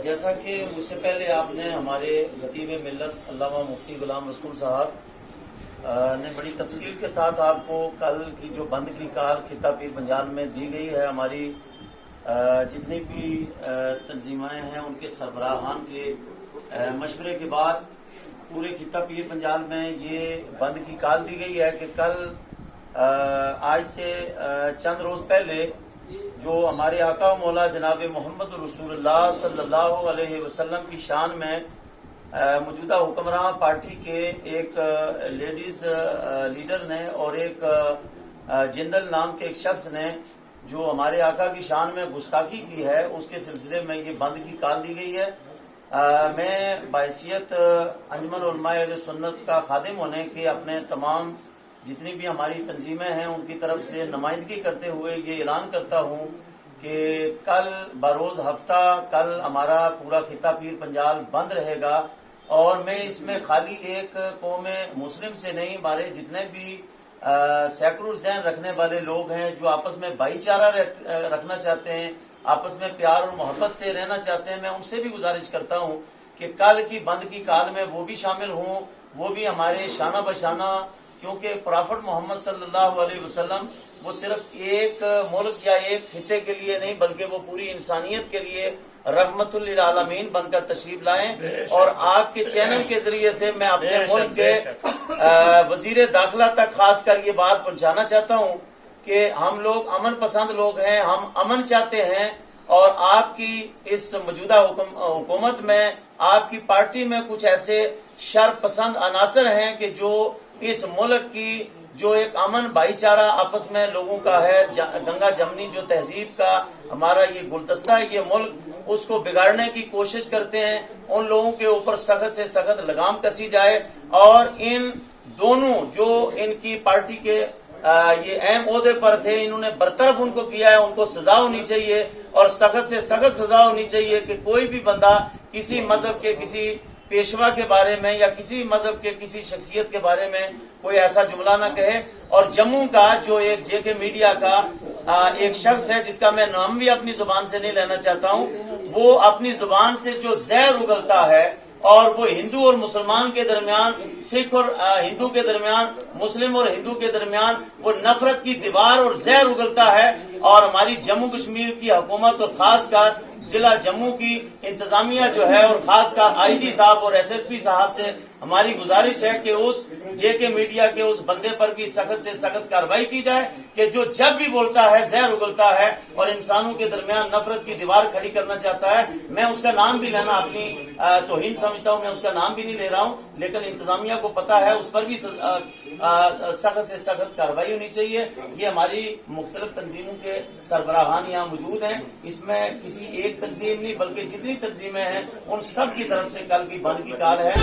جیسا کہ مجھ سے پہلے آپ نے ہمارے خطیب ملت علامہ مفتی غلام رسول صاحب نے بڑی تفصیل کے ساتھ آپ کو کل کی جو بند کی کال خطہ پیر پنجال میں دی گئی ہے، ہماری جتنی بھی تنظیمیں ہیں ان کے سربراہان کے مشورے کے بعد پورے خطہ پیر پنجال میں یہ بند کی کال دی گئی ہے کہ کل آج سے چند روز پہلے جو ہمارے آقا و مولا جناب محمد رسول اللہ صلی اللہ علیہ وسلم کی شان میں موجودہ حکمراں پارٹی کے ایک لیڈیز لیڈر نے اور ایک جندل نام کے ایک شخص نے جو ہمارے آقا کی شان میں گستاخی کی ہے، اس کے سلسلے میں یہ بند کی کال دی گئی ہے۔ میں بحیثیت انجمن علماء اہل سنت کا خادم ہونے کے اپنے تمام جتنی بھی ہماری تنظیمیں ہیں ان کی طرف سے نمائندگی کرتے ہوئے یہ اعلان کرتا ہوں کہ کل بروز ہفتہ کل ہمارا پورا خطہ پیر پنجال بند رہے گا، اور میں اس میں خالی ایک قوم مسلم سے نہیں، ہمارے جتنے بھی سیکولر ذہن رکھنے والے لوگ ہیں جو آپس میں بھائی چارہ رکھنا چاہتے ہیں، آپس میں پیار اور محبت سے رہنا چاہتے ہیں، میں ان سے بھی گزارش کرتا ہوں کہ کل کی بند کی کال میں وہ بھی شامل ہوں، وہ بھی ہمارے شانہ بشانہ، کیونکہ پرافٹ محمد صلی اللہ علیہ وسلم وہ صرف ایک ملک یا ایک خطے کے لیے نہیں بلکہ وہ پوری انسانیت کے لیے رحمت للعالمین بن کر تشریف لائیں۔ اور آپ کے چینل کے ذریعے سے میں اپنے ملک کے وزیر داخلہ تک خاص کر یہ بات پہنچانا چاہتا ہوں کہ ہم لوگ امن پسند لوگ ہیں، ہم امن چاہتے ہیں، اور آپ کی اس موجودہ حکومت میں آپ کی پارٹی میں کچھ ایسے شر پسند عناصر ہیں کہ جو اس ملک کی جو ایک امن بھائی چارہ آپس میں لوگوں کا ہے، گنگا جمنی جو تہذیب کا ہمارا یہ گلدستہ ہے یہ ملک، اس کو بگاڑنے کی کوشش کرتے ہیں۔ ان لوگوں کے اوپر سخت سے سخت لگام کسی جائے، اور ان دونوں جو ان کی پارٹی کے یہ اہم عہدے پر تھے انہوں نے برطرف ان کو کیا ہے، ان کو سزا ہونی چاہیے، اور سخت سے سخت سزا ہونی چاہیے کہ کوئی بھی بندہ کسی مذہب کے کسی پیشوا کے بارے میں یا کسی مذہب کے کسی شخصیت کے بارے میں کوئی ایسا جملہ نہ کہے۔ اور جموں کا جو ایک جے کے میڈیا کا ایک شخص ہے جس کا میں نام بھی اپنی زبان سے نہیں لینا چاہتا ہوں، وہ اپنی زبان سے جو زہر اگلتا ہے اور وہ ہندو اور مسلمان کے درمیان، سکھ اور ہندو کے درمیان، مسلم اور ہندو کے درمیان وہ نفرت کی دیوار اور زہر اگلتا ہے، اور ہماری جموں کشمیر کی حکومت اور خاص کر ضلع جموں کی انتظامیہ جو ہے اور خاص کر آئی جی صاحب اور ایس ایس پی صاحب سے ہماری گزارش ہے کہ اس جے کے میڈیا کے اس بندے پر بھی سخت سے سخت کارروائی کی جائے کہ جو جب بھی بولتا ہے زہر اگلتا ہے اور انسانوں کے درمیان نفرت کی دیوار کھڑی کرنا چاہتا ہے۔ میں اس کا نام بھی لینا اپنی توہین سمجھتا ہوں، میں اس کا نام بھی نہیں لے رہا ہوں، لیکن انتظامیہ کو پتا ہے اس پر بھی سخت سے سخت کارروائی ہونی چاہیے۔ یہ ہماری مختلف تنظیموں کے سربراہان یہاں موجود ہیں، اس میں کسی ایک تنظیم نہیں بلکہ جتنی تنظیمیں ہیں ان سب کی طرف سے کل کی بند کی کال ہے۔